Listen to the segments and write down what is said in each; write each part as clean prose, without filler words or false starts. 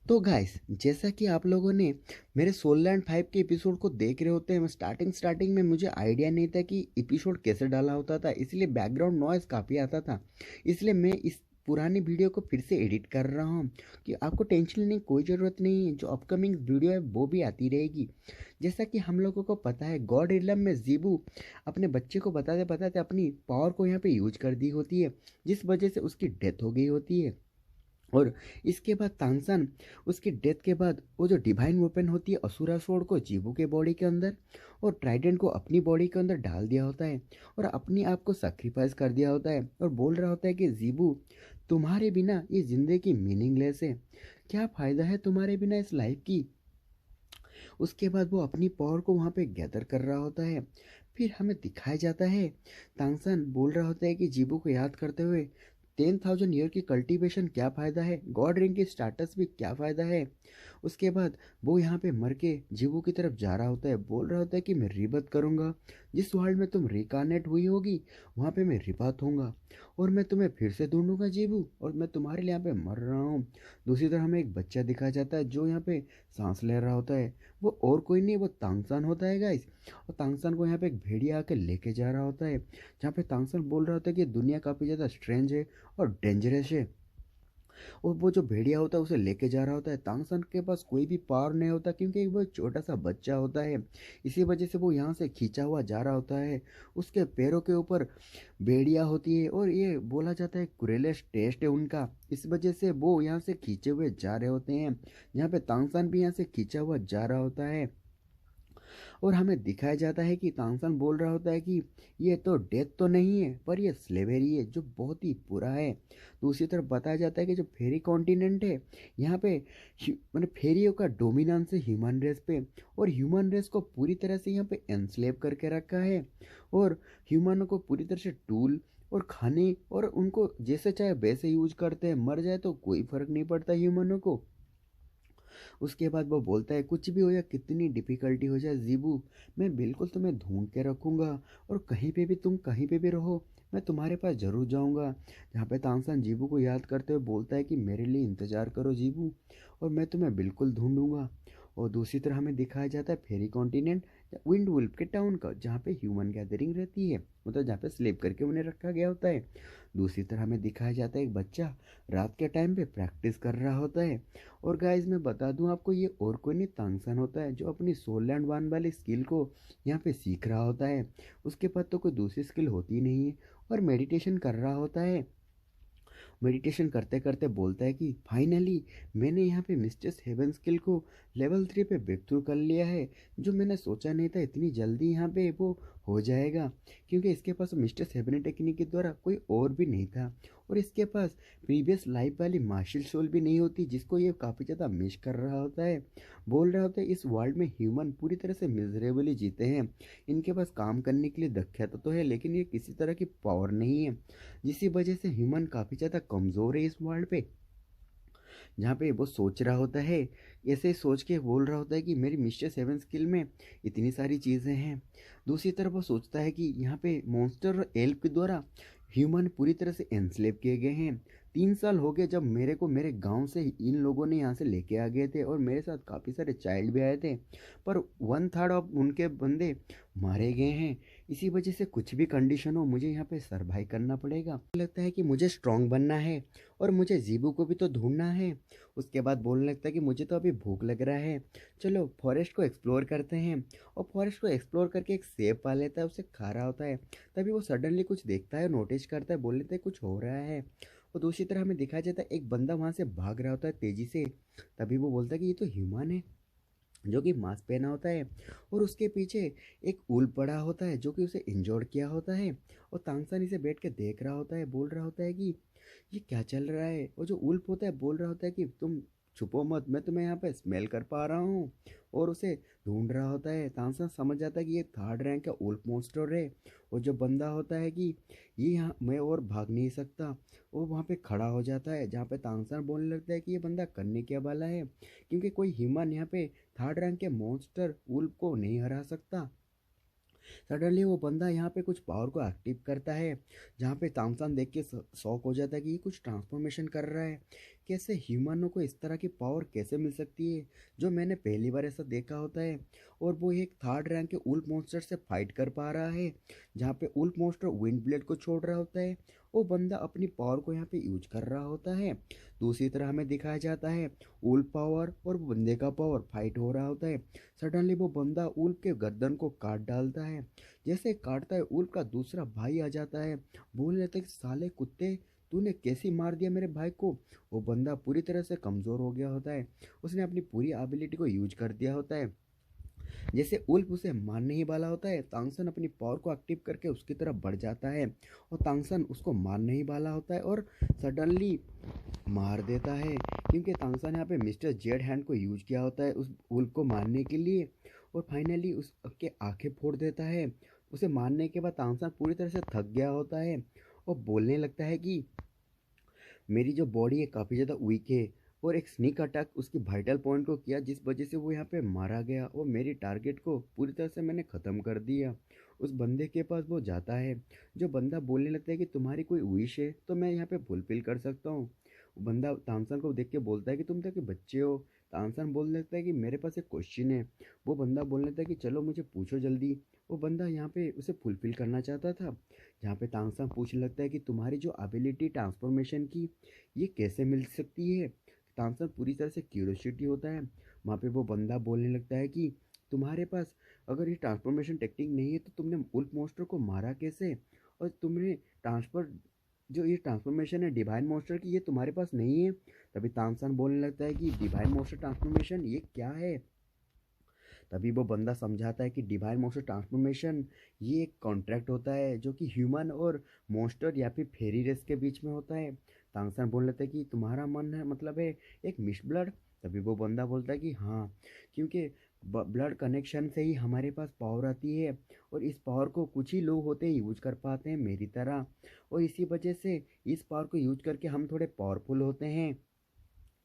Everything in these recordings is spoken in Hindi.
तो गाइस, जैसा कि आप लोगों ने मेरे सोल लैंड 5 के एपिसोड को देख रहे होते हैं, मैं स्टार्टिंग में मुझे आइडिया नहीं था कि एपिसोड कैसे डाला होता था, इसलिए बैकग्राउंड नॉइज़ काफ़ी आता था। इसलिए मैं इस पुरानी वीडियो को फिर से एडिट कर रहा हूँ कि आपको टेंशन लेने की कोई ज़रूरत नहीं है। जो अपकमिंग वीडियो है वो भी आती रहेगी। जैसा कि हम लोगों को पता है, गॉड रिलम में ज़ीबू अपने बच्चे को बताते बताते अपनी पावर को यहाँ पे यूज कर दी होती है, जिस वजह से उसकी डेथ हो गई होती है। और इसके बाद तांसन उसकी डेथ के बाद वो जो डिवाइन वेपन होती है असुरा स्वॉर्ड को जीबू के बॉडी के अंदर और ट्राइडेंट को अपनी बॉडी के अंदर डाल दिया होता है और अपने आप को सेक्रीफाइस कर दिया होता है और बोल रहा होता है कि जीबू, तुम्हारे बिना ये जिंदगी मीनिंगलेस है। क्या फ़ायदा है तुम्हारे बिना इस लाइफ की। उसके बाद वो अपनी पावर को वहाँ पे गैदर कर रहा होता है। फिर हमें दिखाया जाता है, तांसन बोल रहा होता है कि जीबू को याद करते हुए 10,000 ईयर की कल्टीवेशन क्या फ़ायदा है, गॉड रिंग की स्टार्टस भी क्या फ़ायदा है। उसके बाद वो यहाँ पे मर के जीबू की तरफ जा रहा होता है, बोल रहा होता है कि मैं रिबर्थ करूँगा, जिस वर्ल्ड में तुम रिकार्नेट हुई होगी वहाँ पे मैं रिबर्थ होऊंगा और मैं तुम्हें फिर से ढूंढूंगा जीबू, और मैं तुम्हारे लिए यहाँ पे मर रहा हूँ। दूसरी तरफ हमें एक बच्चा दिखाया जाता है जो यहाँ पे सांस ले रहा होता है। वो और कोई नहीं, वो तांगसान होता है गाइस। और तांगसान को यहाँ पे एक भेड़िया आके लेके जा रहा होता है, जहाँ पे तांगसान बोल रहा होता है कि दुनिया काफ़ी ज़्यादा स्ट्रेंज है और डेंजरस है। और वो जो भेड़िया होता है उसे लेके जा रहा होता है। तांगसन के पास कोई भी पावर नहीं होता क्योंकि वो एक छोटा सा बच्चा होता है। इसी वजह से वो यहाँ से खींचा हुआ जा रहा होता है। उसके पैरों के ऊपर भेड़िया होती है और ये बोला जाता है क्रूएलेस्ट टेस्ट है उनका। इस वजह से वो यहाँ से खींचे हुए जा रहे होते हैं, यहाँ पे तांगसन भी यहाँ से खींचा हुआ जा रहा होता है। और हमें दिखाया जाता है कि तांगसन बोल रहा होता है कि ये तो डेथ तो नहीं है पर ये स्लेवरी है जो बहुत ही बुरा है। दूसरी तरफ बताया जाता है कि जो फेरी कॉन्टिनेंट है यहाँ पे मतलब फेरियों का डोमिनेंस है ह्यूमन रेस पे, और ह्यूमन रेस को पूरी तरह से यहाँ पे एनस्लेव करके रखा है और ह्यूमनों को पूरी तरह से टूल और खाने और उनको जैसे चाहे वैसे यूज करते हैं। मर जाए तो कोई फर्क नहीं पड़ता ह्यूमनों को। उसके बाद वो बोलता है कुछ भी हो या कितनी डिफ़िकल्टी हो जाए ज़ीबू, मैं बिल्कुल तुम्हें ढूंढ के रखूँगा और कहीं पे भी तुम कहीं पे भी रहो मैं तुम्हारे पास ज़रूर जाऊँगा। जहाँ पे तांगसान जीबू को याद करते हुए बोलता है कि मेरे लिए इंतज़ार करो जीबू और मैं तुम्हें बिल्कुल ढूंढूंगा। और दूसरी तरह हमें दिखाया जाता है फेरी कॉन्टिनेंट विंड वुल्फ के टाउन का, जहाँ पे ह्यूमन गैदरिंग रहती है, मतलब जहाँ पे स्लेव करके उन्हें रखा गया होता है। दूसरी तरह हमें दिखाया जाता है एक बच्चा रात के टाइम पे प्रैक्टिस कर रहा होता है। और गाइज मैं बता दूं आपको, ये और कोई नहीं तांगसन होता है जो अपनी सोल लैंड वन वाली स्किल को यहाँ पे सीख रहा होता है। उसके पास तो कोई दूसरी स्किल होती नहीं है और मेडिटेशन कर रहा होता है। मेडिटेशन करते करते बोलता है कि फाइनली मैंने यहाँ पे मिस्टेस हेवन स्किल को लेवल 3 पे ब्रेक थ्रू कर लिया है, जो मैंने सोचा नहीं था इतनी जल्दी यहाँ पे वो हो जाएगा, क्योंकि इसके पास मिस्टेस हेवन टेक्निक के द्वारा कोई और भी नहीं था और इसके पास प्रीवियस लाइफ वाली मार्शल सोल भी नहीं होती, जिसको ये काफ़ी ज़्यादा मिस कर रहा होता है। बोल रहा होता है इस वर्ल्ड में ह्यूमन पूरी तरह से मिजरेबली जीते हैं, इनके पास काम करने के लिए दक्षता तो है लेकिन ये किसी तरह की पावर नहीं है, जिसकी वजह से ह्यूमन काफ़ी ज़्यादा कमज़ोर है इस वर्ल्ड पे। जहाँ पे वो सोच रहा होता है, ऐसे सोच के बोल रहा होता है कि मेरी मिस्टर सेवन स्किल में इतनी सारी चीज़ें हैं। दूसरी तरफ वो सोचता है कि यहाँ पे मॉन्स्टर और एल्फ के द्वारा ह्यूमन पूरी तरह से एनस्लेव किए गए हैं। 3 साल हो गए जब मेरे को मेरे गांव से इन लोगों ने यहाँ से लेके आ गए थे और मेरे साथ काफ़ी सारे चाइल्ड भी आए थे, पर 1/3 ऑफ उनके बंदे मारे गए हैं। इसी वजह से कुछ भी कंडीशन हो मुझे यहाँ पे सर्वाइव करना पड़ेगा। लगता है कि मुझे स्ट्रांग बनना है और मुझे जीबू को भी तो ढूंढना है। उसके बाद बोलने लगता है कि मुझे तो अभी भूख लग रहा है, चलो फॉरेस्ट को एक्सप्लोर करते हैं। और फॉरेस्ट को एक्सप्लोर करके एक सेब पा लेता है, उसे खा रहा होता है। तभी वो सडनली कुछ देखता है, नोटिस करता है, बोल लेता है कुछ हो रहा है। और दूसरी तरह हमें दिखाया जाता है एक बंदा वहाँ से भाग रहा होता है तेज़ी से। तभी वो बोलता है कि ये तो ह्यूमन है जो कि मास्क पहना होता है और उसके पीछे एक ऊल पड़ा होता है जो कि उसे इंजोर्ड किया होता है। और तांगसान इसे बैठ के देख रहा होता है, बोल रहा होता है कि ये क्या चल रहा है। और जो उल्फ होता है बोल रहा होता है कि तुम छुपो मत, मैं तुम्हें यहाँ पे स्मेल कर पा रहा हूँ, और उसे ढूंढ रहा होता है। तानसेन समझ जाता है कि ये 3rd रैंक का उल्फ मॉन्स्टर है। और जो बंदा होता है कि ये यहाँ मैं और भाग नहीं सकता, वो वहाँ पे खड़ा हो जाता है, जहाँ पे तानसेन बोलने लगता है कि ये बंदा करने क्या वाला है, क्योंकि कोई ह्यूमन यहाँ पे 3rd रैंक के मॉन्स्टर उल्फ को नहीं हरा सकता। सडनली वो बंदा यहाँ पे कुछ पावर को एक्टिव करता है, जहाँ पे तामसान देख के शॉक हो जाता है कि ये कुछ ट्रांसफॉर्मेशन कर रहा है। कैसे ह्यूमनों को इस तरह की पावर कैसे मिल सकती है, जो मैंने पहली बार ऐसा देखा होता है। और वो एक थर्ड रैंक के उल्फ मॉन्स्टर से फाइट कर पा रहा है, जहाँ पे उल्फ मॉन्स्टर विंड ब्लेड को छोड़ रहा होता है। वो बंदा अपनी पावर को यहाँ पे यूज कर रहा होता है। दूसरी तरह हमें दिखाया जाता है उल्फ पावर और बंदे का पावर फाइट हो रहा होता है। सडनली वो बंदा उल्फ के गर्दन को काट डालता है। जैसे काटता है, उल्फ का दूसरा भाई आ जाता है, बोलने लगता है कि साले कुत्ते, तूने कैसे मार दिया मेरे भाई को। वो बंदा पूरी तरह से कमज़ोर हो गया होता है, उसने अपनी पूरी एबिलिटी को यूज कर दिया होता है। जैसे उल्फ उसे मारने ही वाला होता है, तांगसन अपनी पावर को एक्टिव करके उसकी तरफ बढ़ जाता है, और तांगसन उसको मारने ही वाला होता है और सडनली मार देता है, क्योंकि तांगसन यहाँ पे मिस्टर जेड हैंड को यूज किया होता है उस वुल्फ को मारने के लिए। और फाइनली उसके आंखें फोड़ देता है। उसे मारने के बाद तांगसन पूरी तरह से थक गया होता है और बोलने लगता है कि मेरी जो बॉडी है काफ़ी ज़्यादा वीक है, और एक स्नीक अटैक उसकी वाइटल पॉइंट को किया, जिस वजह से वो यहाँ पे मारा गया और मेरी टारगेट को पूरी तरह से मैंने ख़त्म कर दिया। उस बंदे के पास वो जाता है, जो बंदा बोलने लगता है कि तुम्हारी कोई विश है तो मैं यहाँ पे फुलफिल कर सकता हूँ। वो बंदा तानसन को देख के बोलता है कि तुम तो के बच्चे हो। तानसन बोलने लगता है कि मेरे पास एक क्वेश्चन है। वो बंदा बोलने लगता है कि चलो मुझे पूछो जल्दी। वो बंदा यहाँ पे उसे फुलफिल करना चाहता था, जहाँ पे तानसन पूछने लगता है कि तुम्हारी जो एबिलिटी ट्रांसफॉर्मेशन की, ये कैसे मिल सकती है। तानसेन पूरी तरह से क्यूरियोसिटी होता है। वहाँ पे वो बंदा बोलने लगता है कि तुम्हारे पास अगर ये ट्रांसफॉर्मेशन टेक्निक नहीं है तो तुमने उल्फ मॉन्स्टर को मारा कैसे, और तुमने ट्रांसफर जो ये ट्रांसफॉर्मेशन है डिवाइन मॉन्स्टर की, ये तुम्हारे पास नहीं है। तभी तानसेन बोलने लगता है कि डिवाइन मॉन्स्टर ट्रांसफॉर्मेशन ये क्या है। तभी वो बंदा समझाता है कि डिवाइन मॉन्स्टर ट्रांसफॉर्मेशन ये एक कॉन्ट्रैक्ट होता है, जो कि ह्यूमन और मॉन्स्टर या फिर फेरी रेस के बीच में होता है। तांगसन बोल लेता है कि तुम्हारा मन है मतलब है एक मिस ब्लड। तभी वो बंदा बोलता है कि हाँ, क्योंकि ब्लड कनेक्शन से ही हमारे पास पावर आती है, और इस पावर को कुछ ही लोग होते हैं यूज कर पाते हैं मेरी तरह, और इसी वजह से इस पावर को यूज करके हम थोड़े पावरफुल होते हैं।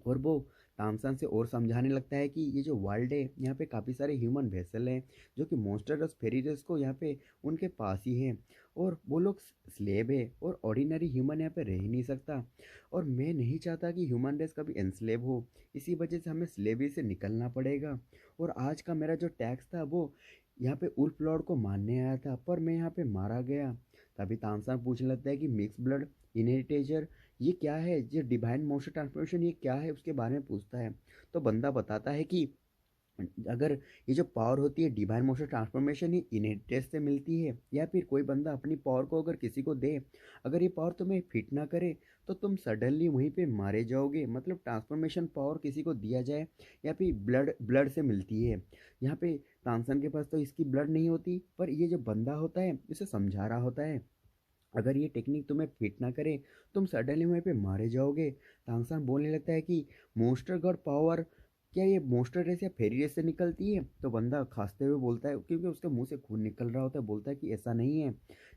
और वो तामसान से और समझाने लगता है कि ये जो वर्ल्ड है, यहाँ पे काफ़ी सारे ह्यूमन वेसल हैं, जो कि मॉन्स्टरस फेरीरस को यहाँ पे उनके पास ही है, और वो लोग स्लेब है, और ऑर्डिनरी ह्यूमन यहाँ पे रह ही नहीं सकता। और मैं नहीं चाहता कि ह्यूमन रेस कभी एनस्लेव हो, इसी वजह से हमें स्लेवरी से निकलना पड़ेगा। और आज का मेरा जो टैक्स था वो यहाँ पे उल्फ लॉर्ड को मारने आया था, पर मैं यहाँ पे मारा गया। तभी तामसान पूछने लगता है कि मिक्स ब्लड इनहेरिटेजर ये क्या है, ये डिवाइन मोशन ट्रांसफॉर्मेशन ये क्या है, उसके बारे में पूछता है। तो बंदा बताता है कि अगर ये जो पावर होती है डिवाइन मोशन ट्रांसफॉर्मेशन ही इनहेरिटेंस से मिलती है, या फिर कोई बंदा अपनी पावर को अगर किसी को दे, अगर ये पावर तुम्हें फिट ना करे तो तुम सडनली वहीं पे मारे जाओगे। मतलब ट्रांसफॉर्मेशन पावर किसी को दिया जाए या फिर ब्लड ब्लड से मिलती है। यहाँ पे तानसन के पास तो इसकी ब्लड नहीं होती, पर ये जो बंदा होता है इसे समझा रहा होता है, अगर ये टेक्निक तुम्हें फिट ना करे तुम सडनली वहीं पे मारे जाओगे। तांगसान बोलने लगता है कि मोस्टर गॉड पावर क्या ये मोस्टर रेस या फेरी रेस से निकलती है। तो बंदा खांसते हुए बोलता है, क्योंकि उसके मुंह से खून निकल रहा होता है, बोलता है कि ऐसा नहीं है,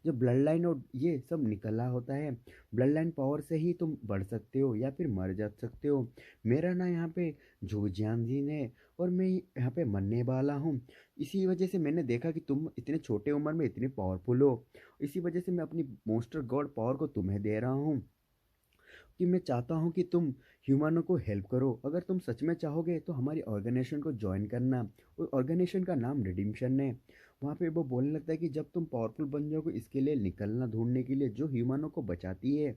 जो ब्लड लाइन और ये सब निकल रहा होता है, ब्लड लाइन पावर से ही तुम बढ़ सकते हो या फिर मर जा सकते हो। मेरा ना यहाँ पे जोजियान जी है, और मैं यहाँ पे मरने वाला हूँ। इसी वजह से मैंने देखा कि तुम इतने छोटे उम्र में इतने पावरफुल हो, इसी वजह से मैं अपनी मोस्टर गॉड पावर को तुम्हें दे रहा हूँ, कि मैं चाहता हूँ कि तुम ह्यूमनों को हेल्प करो। अगर तुम सच में चाहोगे तो हमारी ऑर्गेनाइजेशन को ज्वाइन करना। और ऑर्गेनाइजेशन का नाम रिडीम्पशन है। वहाँ पे वो बोलने लगता है कि जब तुम पावरफुल बन जाओगे इसके लिए निकलना ढूंढने के लिए जो ह्यूमनों को बचाती है।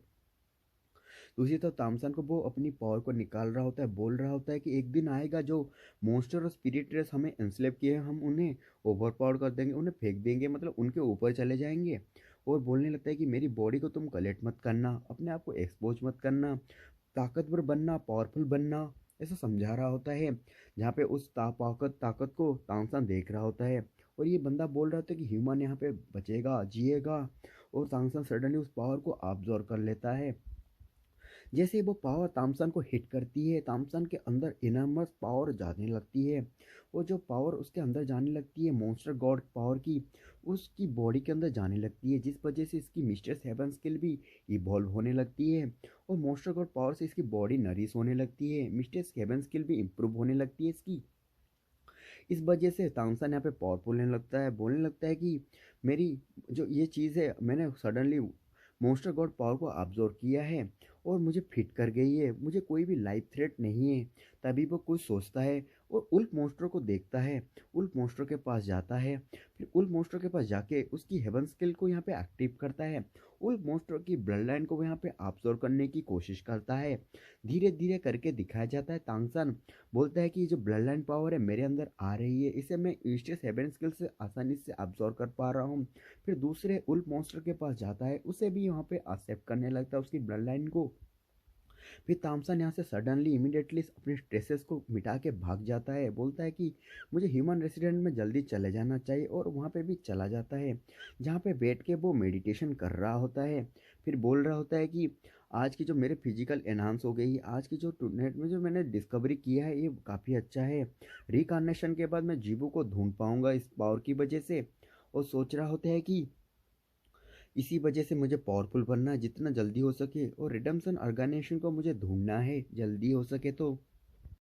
दूसरी तरफ तामसन को वो अपनी पावर को निकाल रहा होता है, बोल रहा होता है कि एक दिन आएगा जो मॉन्स्टर और स्पिरिट रेस हमें एंस्लेव किए हैं, हम उन्हें ओवर पावर कर देंगे, उन्हें फेंक देंगे, मतलब उनके ऊपर चले जाएंगे। और बोलने लगता है कि मेरी बॉडी को तुम कलेक्ट मत करना, अपने आप को एक्सपोज मत करना, ताकतवर बनना, पावरफुल बनना, ऐसा समझा रहा होता है। जहाँ पे उस ताकत को तामसन देख रहा होता है, और ये बंदा बोल रहा था कि ह्यूमन यहाँ पे बचेगा जिएगा। और तामसन सडनली उस पावर को ऑब्जर्व कर लेता है। जैसे ही वो पावर तामसन को हिट करती है, तामसन के अंदर इनरमस पावर जाने लगती है। वो जो पावर उसके अंदर जाने लगती है मॉन्स्टर गॉड पावर की, उसकी बॉडी के अंदर जाने लगती है, जिस वजह से इसकी मिस्ट्रेस हेवन स्किल भी इवॉल्व होने लगती है। और मॉन्स्टर गॉड पावर से इसकी बॉडी नरिश होने लगती है, मिस्ट्रेस हेवन स्किल भी इम्प्रूव होने लगती है इसकी। इस वजह से तामसन यहाँ पे पावरफुल बोलने लगता है कि मेरी जो ये चीज़ है मैंने सडनली मॉन्स्टर गॉड पावर को ऑब्जर्व किया है और मुझे फिट कर गई है, मुझे कोई भी लाइफ थ्रेट नहीं है। तभी वो कुछ सोचता है और उल्फ मॉन्स्टर को देखता है, उल्फ मॉन्स्टर के पास जाता है, फिर उल्फ मॉन्स्टर के पास जाके उसकी हेवन स्किल को यहाँ पे एक्टिव करता है, उल्फ मॉन्स्टर की ब्लड लाइन को यहाँ पे ऑब्जर्व करने की कोशिश करता है। धीरे धीरे करके दिखाया जाता है, तांगसन बोलता है कि जो ब्लड लाइन पावर है मेरे अंदर आ रही है, इसे मैं ईस्टियस हेवन स्किल से आसानी से ऑब्जर्व कर पा रहा हूँ। फिर दूसरे उल्फ मॉन्स्टर के पास जाता है, उसे भी वहाँ पे एक्सेप्ट करने लगता है उसकी ब्लड लाइन को। फिर तामसन यहाँ से सडनली इमीडिएटली अपने स्ट्रेसेस को मिटा के भाग जाता है, बोलता है कि मुझे ह्यूमन रेसिडेंट में जल्दी चले जाना चाहिए, और वहाँ पे भी चला जाता है जहाँ पे बैठ के वो मेडिटेशन कर रहा होता है। फिर बोल रहा होता है कि आज की जो मेरे फिजिकल एनहांस हो गई, आज की जो नेट में जो मैंने डिस्कवरी किया है ये काफ़ी अच्छा है। रिकार्नेशन के बाद मैं जीवो को ढूंढ पाऊंगा इस पावर की वजह से। और सोच रहा होता है कि इसी वजह से मुझे पावरफुल बनना है जितना जल्दी हो सके, और रिडम्सन ऑर्गेनाइजेशन को मुझे ढूंढना है जल्दी हो सके तो।